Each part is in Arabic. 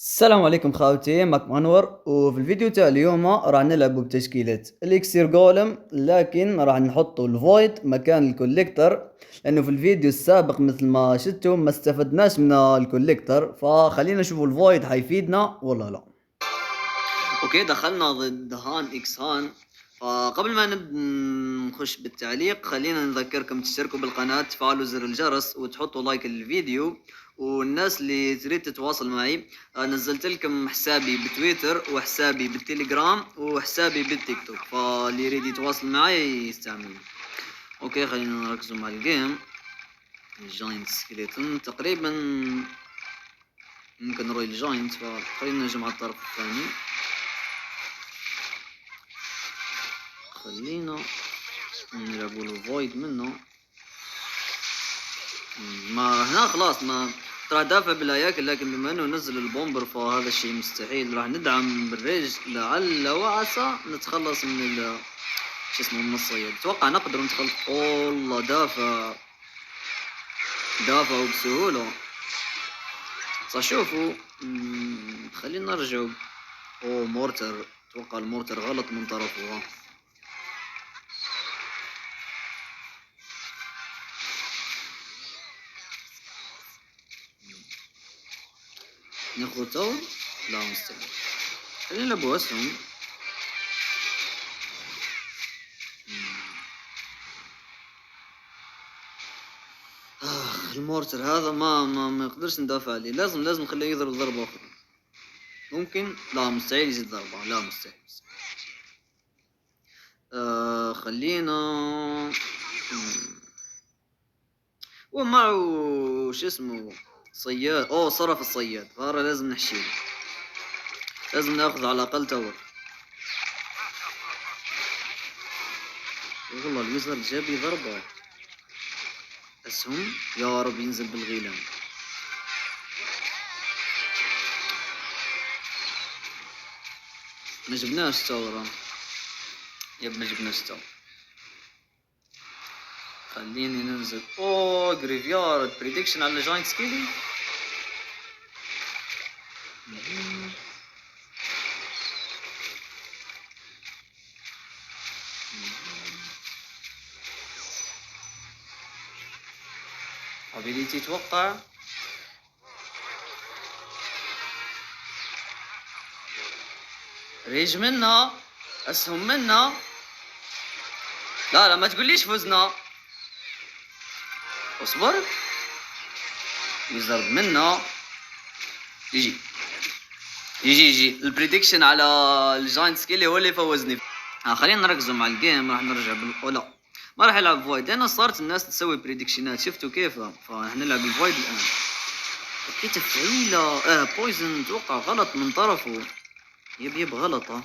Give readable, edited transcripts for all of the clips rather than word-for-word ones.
السلام عليكم خاوتي، معكم أنور. وفي الفيديو تاع اليوم راح نلعبوا بتشكيلة الإكسير جولم، لكن راح نحطوا الفويد مكان الكوليكتر، لأنه في الفيديو السابق مثل ما شفتوا ما استفدناش من الكوليكتر، فخلينا نشوفوا الفويد حيفيدنا ولا لا. اوكي، دخلنا ضد هان اكس هان. فقبل ما نخش بالتعليق خلينا نذكركم تشتركوا بالقناة، تفعلوا زر الجرس وتحطوا لايك للفيديو. والناس اللي تريد تتواصل معي، نزلت لكم حسابي بتويتر وحسابي بالتليجرام وحسابي بالتيك توك، فاللي يريد يتواصل معي يستعملني. اوكي، خلينا نركزوا مع الجيم. الجاينت سكيليتون تقريبا ممكن نروي الجاينت، فخلينا نجمع على الطرف الثاني. خلينا نلعبوا له فويد منه. ما هنا خلاص ما راح دافع بالهياكل، لكن بما انه نزل البومبر فهذا الشيء مستحيل. راح ندعم بالريج لعل وعسى نتخلص من شو اسمه من الصيد. اتوقع نقدر نتخلص. والله دافع وبسهولة. شوفوا، خلينا نرجع. مورتر. اتوقع المورتر غلط من طرفه. ناخذ تور. لا مستحيل. خلينا نلعبوا اسهم. المورتر هذا ما يقدرش ندافع عليه. لازم نخليه يضرب ضربة أخرى. ممكن. لا مستحيل يزيد ضربة. لا مستحيل. خلينا. ومعه شو اسمه صياد. صرف الصياد، فهذا لازم نحشيه. لازم ناخذ على الأقل تور. والله الويزرد جاب لي ضربة. أسهم يا رب ينزل بالغيلان. ما جبناش تور. ما جبناش تور. خليني ننزل. جريفيارد بريدكشن على جاينت سكيلي. ابيليتي توقع. ريج منا. اسهم منا. لا ما تقوليش فزنا. اصبر. ويزرد منا. يجي البريدكشن على الجاينت سكيلي هو اللي فوزني. خلينا نركزوا مع الجيم. راح نرجع لا، ما راح يلعب فويد لان صارت الناس تسوي بريدكشنات. شفتوا كيف؟ فراح نلعب الفويد الان. اوكي تفعيله. بويزن توقع غلط من طرفه. يب غلطه.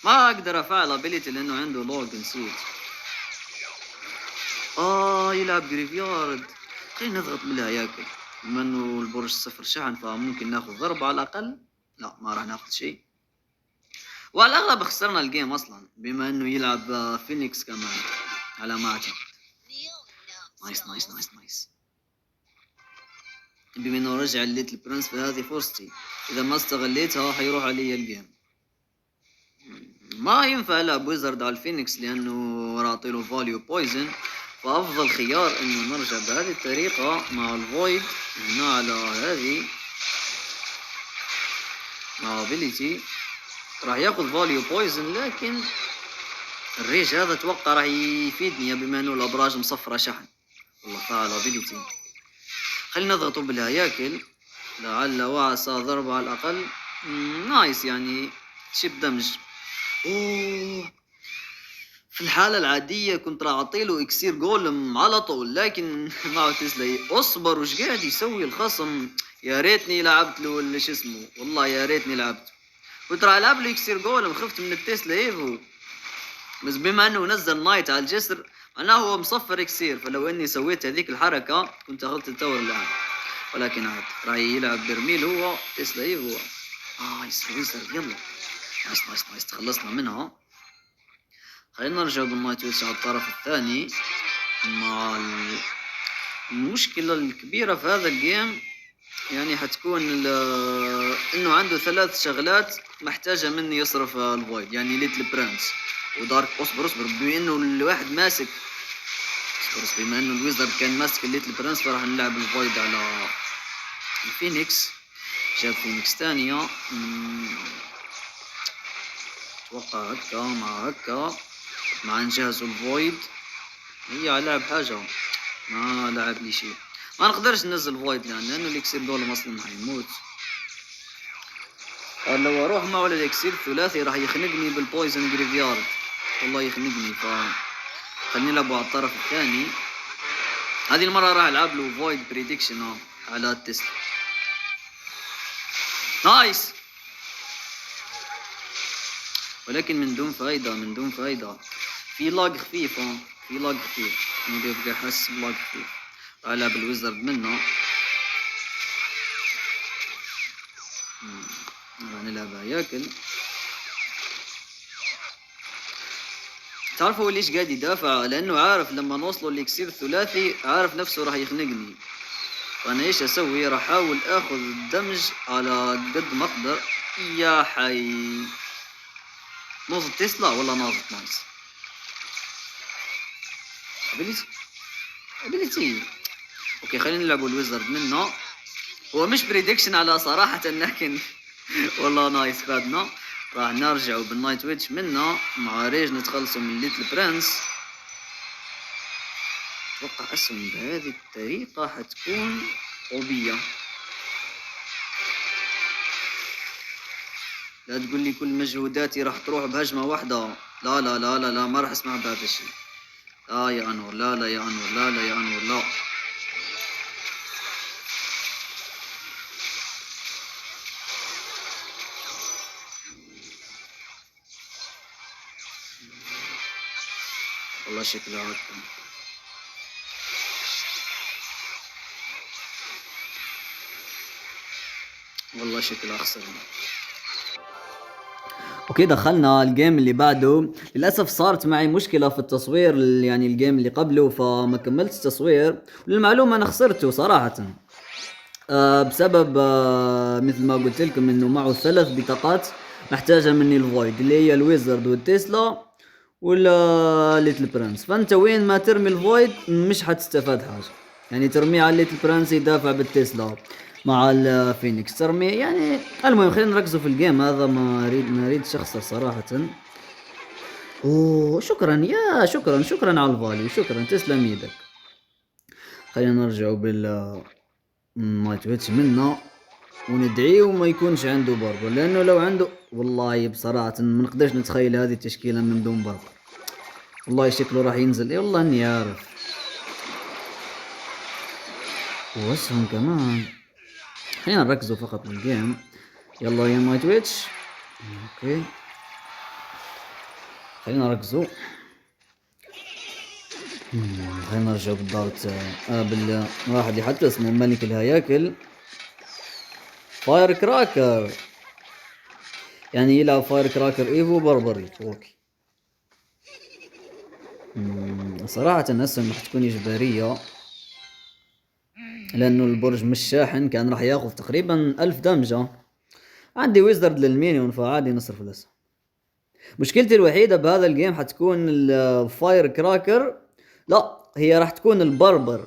ما اقدر افعل ابيليتي لانه عنده لوج. نسيت. يلعب جريفيارد. خلينا نضغط بالهياكل. بما انه البرج 0 شحن فممكن ناخذ ضربة على الاقل. لا ما راح ناخذ شيء. وعلى الاغلب خسرنا الجيم اصلا بما انه يلعب فينيكس كمان على ما اعتقد. نايس. بما انه رجع الليتل برنس فهذه فرصتي. اذا ما استغليتها حيروح علي الجيم. ما ينفع العب ويزرد على الفينيكس لانه راح اعطيله فاليو بويزن. فافضل خيار انه نرجع بهذه الطريقة مع الفويد هنا على هذه مع ابيليتي. راح ياخذ فاليو بويزن، لكن الريج هذا اتوقع راح يفيدني بما انه الابراج مصفرة شحن. والله فعل ابيليتي. خلينا نضغطوا بالهياكل لعل وعسى ضربة على الاقل. نايس يعني شيب دمج. في الحالة العادية كنت راح اعطيله اكسير جولم على طول، لكن معه تسلا. اصبر، وش قاعد يسوي الخصم؟ يا ريتني لعبت له ولا شو اسمه. والله يا ريتني لعبت. كنت راح العب له اكسير جولم. خفت من التسلا ايفو، بس بما انه نزل نايت على الجسر معناه هو مصفر اكسير. فلو اني سويت هذيك الحركة كنت اخذت التور الان. ولكن عاد راح يلعب برميل هو تسلا ايفو. يسوي يلا. نايس تخلصنا منها. خلينا نرجع بالنايت ويتش على الطرف الثاني المشكلة الكبيرة في هذا الجيم يعني حتكون انه عنده 3 شغلات محتاجة مني يصرف الفويد، يعني ليتل برنس ودارك. اصبر بما انه الواحد ماسك، بما انه الويزرد كان ماسك الليتل برنس، فراح نلعب الفويد على الفينيكس. جاب فينيكس ثانية، اتوقع هكا مع هكا، مع نجهزوا الفويد. هي لعب حاجة ما لعب لي شيء، ما نقدرش ننزل فويد لانه الاكسير جولم اصلا حيموت. لو اروح معه الاكسير الثلاثي راح يخنقني بالبويزن جريفيارد، والله يخنقني. خليني نلعبه على الطرف الثاني. هذه المرة راح العب له فويد بريدكشن على التسلا. نايس، ولكن من دون فايدة. في لاج خفيف، في لاج خفيف، بيبقى احس بلاج خفيف. راح العب الويزرد منه، راح نلعبها ياكل. تعرفوا ليش قاعد يدافع؟ لانه عارف لما نوصلوا الاكسير الثلاثي عارف نفسه راح يخنقني. فانا ايش اسوي؟ راح احاول اخذ الدمج على قد ما اقدر. يا حي، نوض تسلا ولا ناضت نايس. ابيليتي اوكي، خلينا نلعب الويزرد منه. هو مش بريدكشن على صراحة، لكن والله نايس فادنا. راح نرجعوا بالنايت ويتش منه مع ريج، نتخلصوا من ليتل برنس. اتوقع اسهم بهذه الطريقة حتكون قوية. لا تقول لي كل مجهوداتي راح تروح بهجمة واحدة. لا لا لا لا لا، ما راح اسمع بهذا الشيء. لا يا انور، لا لا يا انور، لا لا يا انور، لا. والله شكلها هكا. والله شكلها خسرنا. اوكي، دخلنا الجيم اللي بعده. للاسف صارت معي مشكله في التصوير، يعني الجيم اللي قبله فما كملت التصوير. وللمعلومه انا خسرته صراحه، بسبب مثل ما قلت لكم انه معه 3 بطاقات محتاجه مني الفويد، اللي هي الويزرد والتسلا ولا ليتل برنس. فانت وين ما ترمي الفويد مش حتستفاد حاجه، يعني ترميه على ليتل برنس يدافع بالتسلا، مع الفينيكس ترمي يعني. المهم خلينا نركزوا في الجيم هذا، ما اريد شخص صراحه. اوه شكرا يا شكرا على الفاليو، شكرا تسلم يدك. خلينا نرجعوا نايت ويتش منه وندعيه وما يكونش عنده بربر، لانه لو عنده والله بصراحة ما نقدرش نتخيل هذه التشكيلة من دون بربر. والله شكله راح ينزل، اي والله اني عارف. واسهم كمان. خلينا نركزوا فقط بالجيم. يلا يا نايت ويتش. اوكي خلينا نركزوا. خلينا نرجع بالضبط بالواحد حتى اسمه ملك الهياكل، فاير كراكر. يعني يلعب فاير كراكر ايفو بربري. اوكي صراحة الاسهم راح تكون اجبارية، لانه البرج مش شاحن، كان راح ياخذ تقريبا 1000 دمجة. عندي ويزرد للمينيون فعادي نصرف الاسهم. مشكلتي الوحيدة بهذا الجيم حتكون الفاير كراكر، لا هي راح تكون البربر،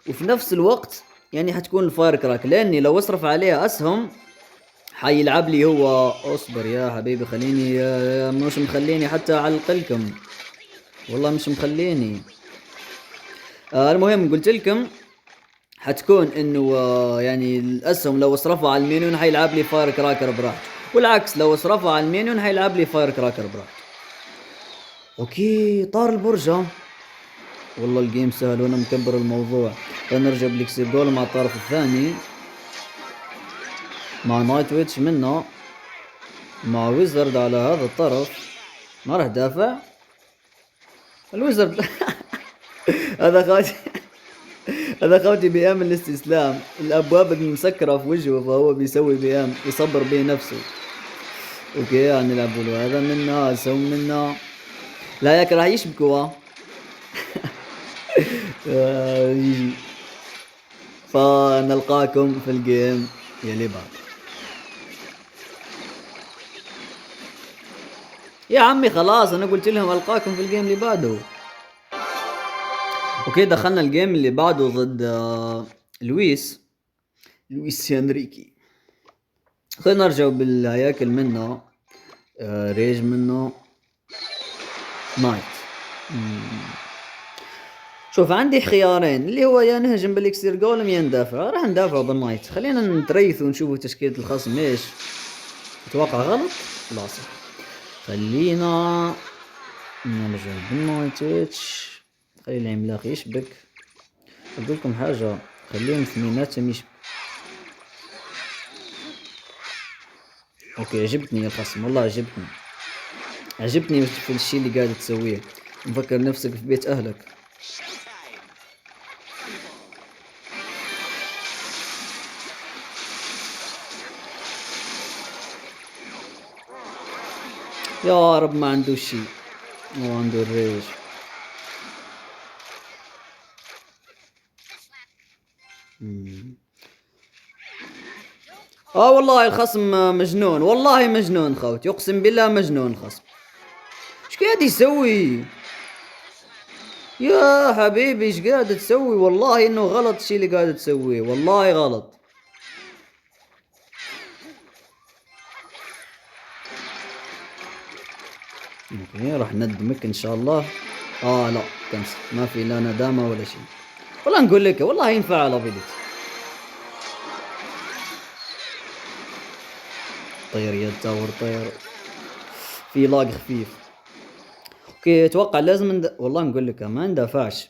وفي نفس الوقت يعني حتكون الفاير كراكر، لاني لو اصرف عليها اسهم حيلعب لي هو. اصبر يا حبيبي خليني، مش مخليني حتى اعلق لكم، والله مش مخليني. المهم قلت لكم حتكون انه يعني الاسهم لو اصرفها على المينيون حيلعب لي فاير كراكر براحته، والعكس لو اصرفها على المينيون حيلعب لي فاير كراكر براحته. اوكي طار البرج. والله الجيم سهل وانا مكبر الموضوع. فنرجع بليكسي جول مع الطرف الثاني، مع نايت ويتش منه، مع ويزرد على هذا الطرف. ما راح دافع الويزرد. هذا خوتي. هذا خوتي بيام الاستسلام، الابواب مسكره في وجهه فهو بيسوي بيام يصبر به نفسه. اوكي هنلعب له هذا منا، اسوي منا. لا ياك راح يشبكوا. يجي فنلقاكم في الجيم يلي بعد. يا عمي خلاص انا قلت لهم القاكم في الجيم اللي بعده. اوكي دخلنا الجيم اللي بعده ضد لويس انريكي. خلينا نرجع بالهياكل منه. ريج منه نايت. شوف عندي خيارين اللي هو يا نهجم بالاكسير جولم يا ندافع. راح ندافع بالنايت. خلينا نتريث ونشوفوا تشكيلة الخصم ايش. اتوقع غلط؟ لا صح. خلينا نرجع بالنايت. خلي العملاق يشبك. اقول لكم حاجة خليهم اثنيناتهم يشبك. اوكي عجبتني الخصم والله عجبتني في الشي اللي قاعد تسويه. مفكر نفسك في بيت اهلك. يا رب ما عنده شي. ما عنده الريش. والله الخصم مجنون. والله مجنون خوت. يقسم بالله مجنون الخصم. ايش قاعد يسوي يا حبيبي؟ ايش قاعد تسوي؟ والله انه غلط الشي اللي قاعد تسويه. والله غلط. اوكي راح ندمك ان شاء الله. لا كنسل. ما في لا ندامة ولا شيء. والله نقول لك والله ينفع الابيلتي. طير يا تاور طير. في لاق خفيف. اوكي اتوقع لازم والله نقول لك ما ندافعش.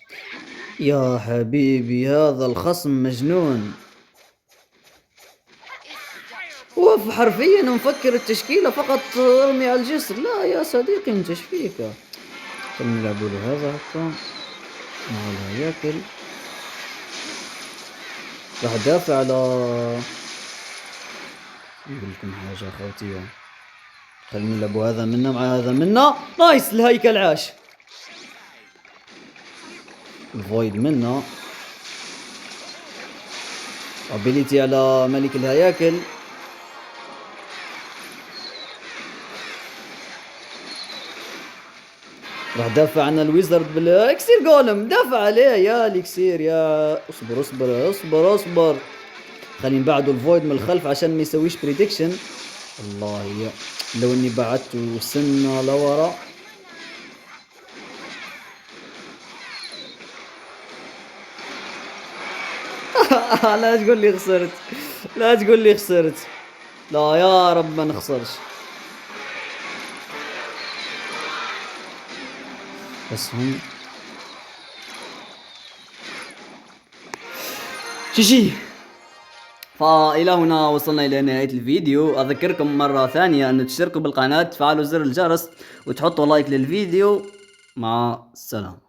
يا حبيبي هذا الخصم مجنون. هو حرفيا مفكر التشكيلة فقط ارمي على الجسر. لا يا صديقي انت ايش فيك؟ خلينا نلعبوا له هذا هكا مع الهياكل. راح دافع على نقول لكم حاجة اخوتي. خلينا نلعبوا هذا منا مع هذا منا. نايس الهيكل عاش. الفويد منا. ابيليتي على ملك الهياكل. راح دافع عن الويزرد بالاكسير جولم. دافع عليه يا الاكسير يا اصبر. خلينا نبعدوا الفويد من الخلف عشان ما يسويش بريدكشن. الله يا لو اني بعدته سنة لورا. لا تقول لي خسرت. لا تقول لي خسرت. لا يا رب ما نخسرش. بس هم شي. فإلى هنا وصلنا إلى نهاية الفيديو. أذكركم مرة ثانية أن تشتركوا بالقناة، تفعلوا زر الجرس وتحطوا لايك للفيديو. مع السلامة.